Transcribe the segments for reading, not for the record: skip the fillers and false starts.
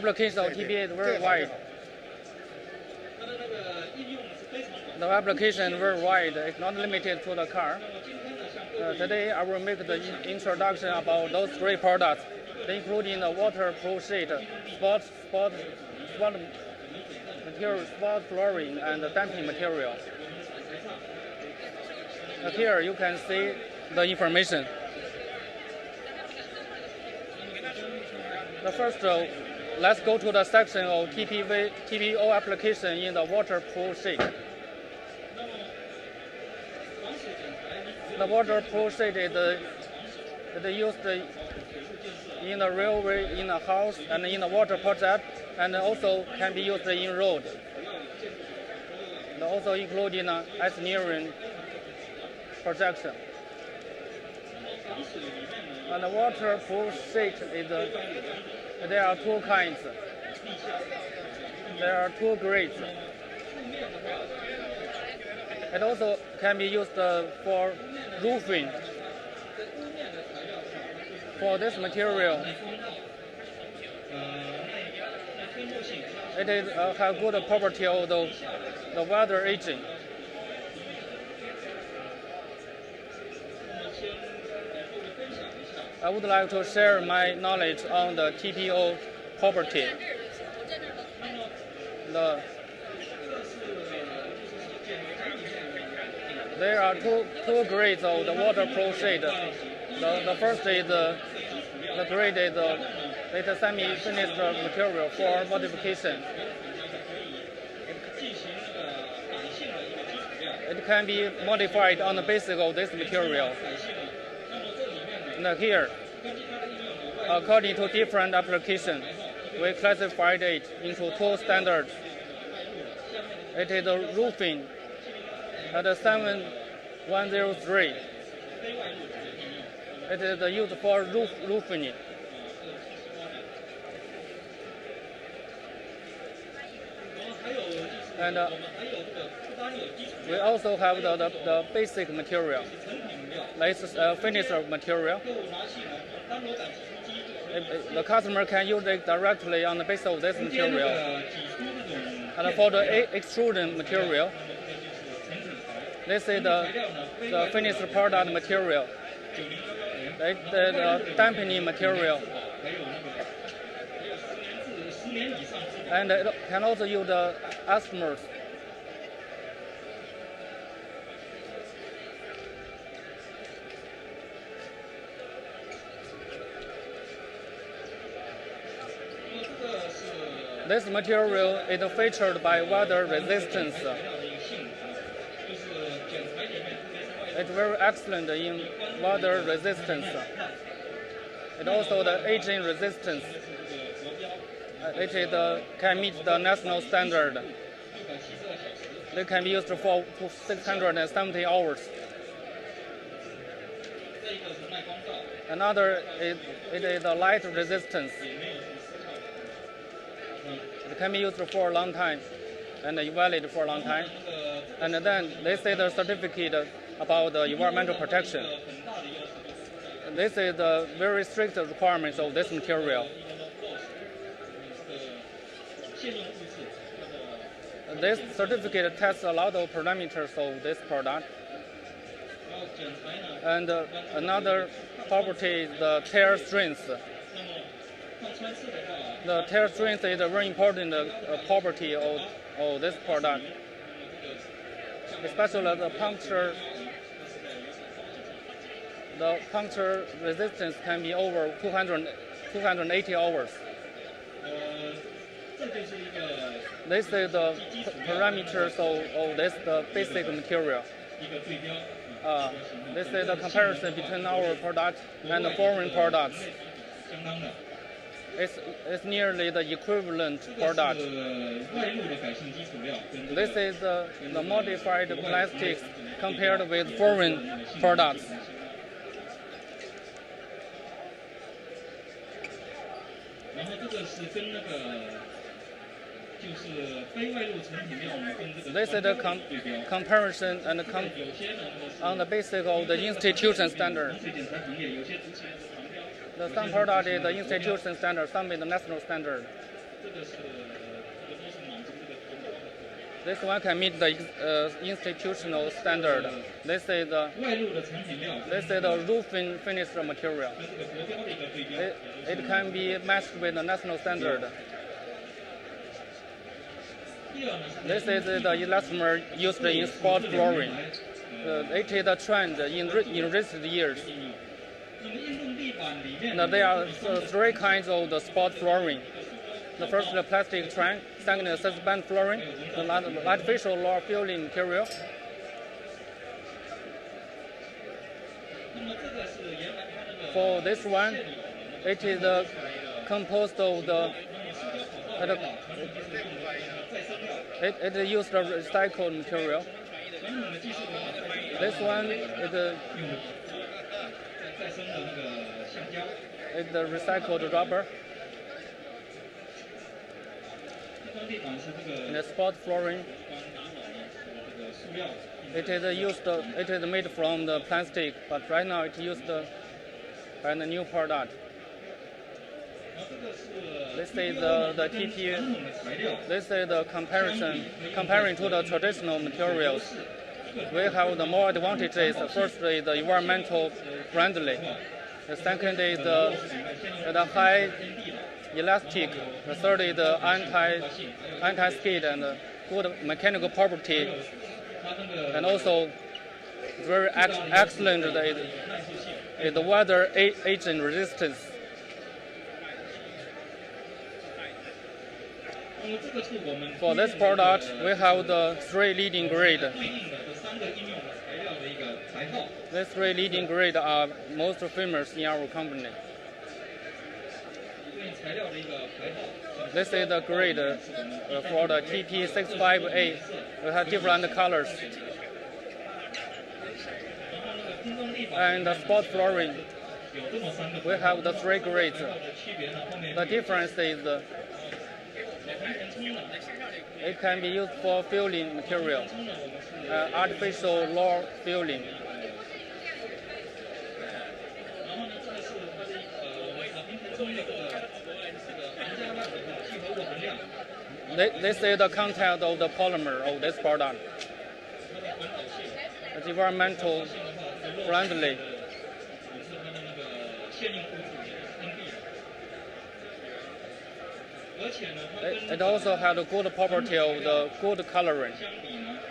application of TPE is very wide. The application is very wide. It's not limited to the car. Today, I will make the introduction about those three products, including the waterproof sheet, spot material, spot flooring, and the damping material. Here you can see the information. First, let's go to the section of TPO application in the waterproof sheet. The waterproof sheet is used in the railway, in the house, and in the water project, and also can be used in road. And also including engineering projection. And the waterproof sheet is there are two kinds. There are two grades. It also can be used for roofing. For this material, it has good property of the weather aging. I would like to share my knowledge on the TPO property. There are two grades of the waterproof sheet. The first is the grade is a semi-finished material for modification. It can be modified on the basis of this material. And here, according to different applications, we classified it into two standards. It is the roofing at 7103. It is used for roofing. And we also have the basic material, like finished material. The customer can use it directly on the basis of this material. And for the extrusion material, this is the finished product material. The dampening material. And it can also use the elastomers. This material is featured by weather resistance. It's very excellent in weather resistance. It also the aging resistance. It can meet the national standard. It can be used for 670 hours. Another it is the light resistance. It can be used for a long time and valid for a long time. And then they say the certificate about the environmental protection. This is the very strict requirements of this material. This certificate tests a lot of parameters of this product. And another property is the tear strength. The tear strength is a very important property of this product, especially the puncture. The puncture resistance can be over 280 hours. This is the parameters of this basic material. This is the comparison between our product and the foreign products. It's nearly the equivalent product. This is the modified plastics compared with foreign products. This is the comparison and on the basis of the institution standard. Some product is the institution standard, some is the national standard. This one can meet the institutional standard. This is the roofing finished material. It can be matched with the national standard. This is the elastomer used in sport flooring. It is a trend in recent years. Now, there are three kinds of the sport flooring. The first is the plastic trend, second is suspend flooring, the artificial low filling material. For this one, it is composed of the it used the recycled material. This one is the recycled rubber. In the sport flooring, it is made from the plastic, but right now it's used by the new product. This is the TPE. This is the comparing to the traditional materials. We have the more advantages. First is the environmental friendly. The second is the high elastic. The third is the anti-skid and good mechanical property, and also very excellent is the weather agent resistance. For this product, we have the three leading grades. These three leading grades are most famous in our company. This is the grade for the TP65A. We have different colors. And the sport flooring, we have the three grades. The difference is it can be used for filling material, artificial low filling. This is the content of the polymer of this product. It's environmental friendly. It also has a good property of the good coloring.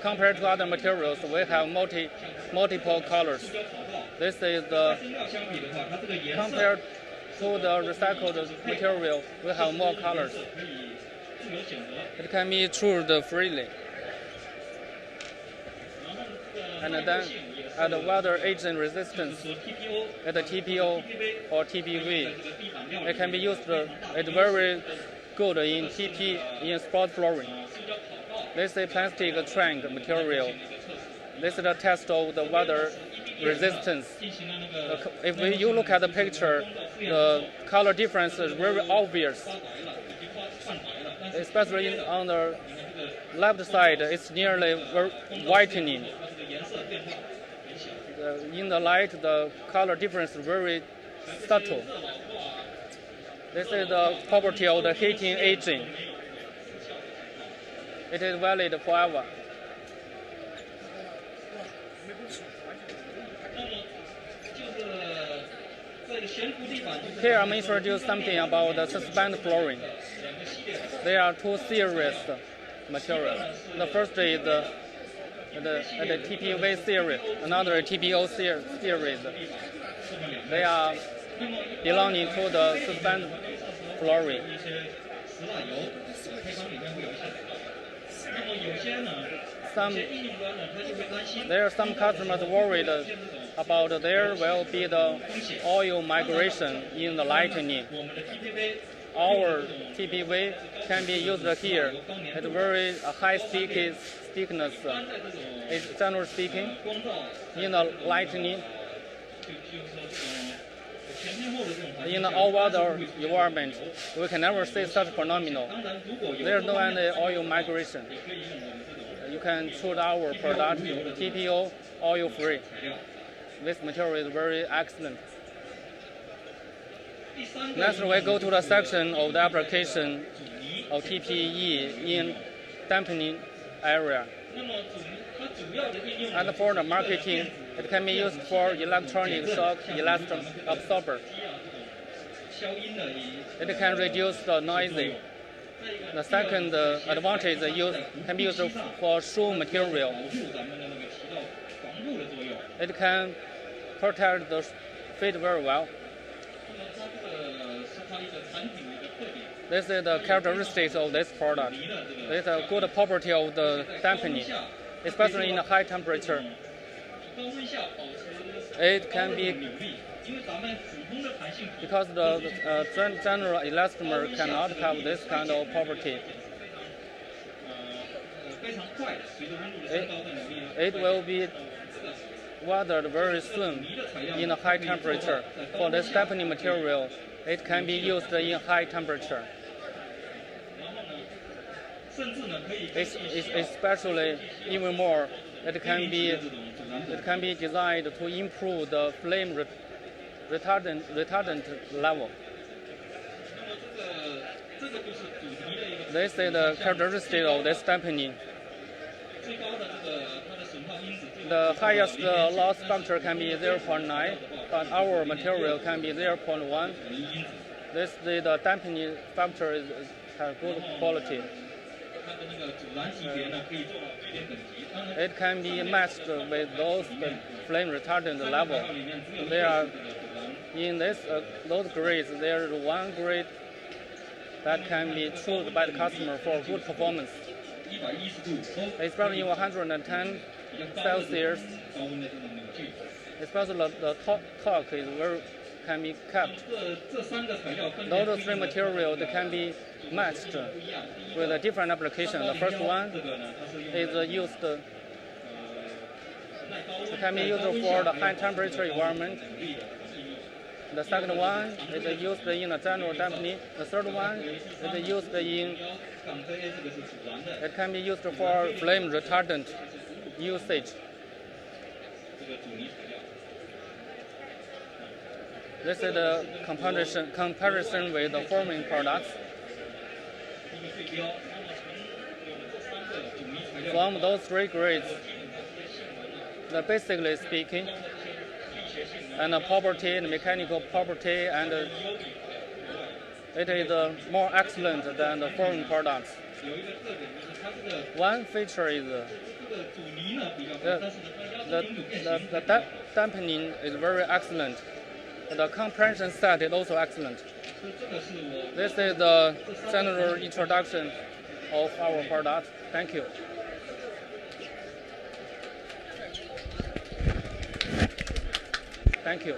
Compared to other materials, we have multiple colors. This is compared to the recycled material, we have more colors. It can be chosen freely. And then at the weather agent resistance, at the TPO or TPV, it can be used. It's very good in TP in sport flooring. This is plastic trunk material. This is the test of the weather resistance. If you look at the picture, the color difference is very obvious. Especially on the left side, it's nearly whitening. In the light, the color difference is very subtle. This is the property of the heating agent. It is valid forever. Here I'm introduce something about the suspend flooring. There are two series materials. The first is the TPV series, another TPO series. They are belonging to the suspend flooring. There are some customers worried about there will be the oil migration in the lightning. Our TPV can be used here. It's very high stickiness. It's generally speaking, in the lightning, in the all-weather environment, we can never see such phenomenon. There's no any oil migration. You can choose our product, TPO, oil-free. This material is very excellent. Next, we go to the section of the application of TPE in dampening area. And for the marketing, it can be used for electronic shock absorber. It can reduce the noise. The second advantage can be used for shoe material. It can protect the feet very well. This is the characteristics of this product. It's a good property of the dampening, especially in a high temperature. It can be, because the general elastomer cannot have this kind of property. It will be weathered very soon in a high temperature. For this dampening material, it can be used in high temperature. Especially even more, it can be designed to improve the flame retardant level. This is the characteristic of this dampening. The highest loss factor can be 0.9, but our material can be 0.1. The dampening factor has good quality. It can be matched with those flame retardant level. They are in those grades. There is one grade that can be chosen by the customer for good performance. Especially in 110 Celsius, especially the torque can be kept. Those three materials can be matched with a different application. The first one is used. It can be used for the high temperature environment. The second one is used in a general dampening. The third one is used in. It can be used for flame retardant usage. This is the comparison with the forming products. From those three grades, basically speaking, and the property, the mechanical property, and it is more excellent than the foreign products. One feature is the dampening is very excellent. The compression set is also excellent. This is the general introduction of our product. Thank you. Thank you.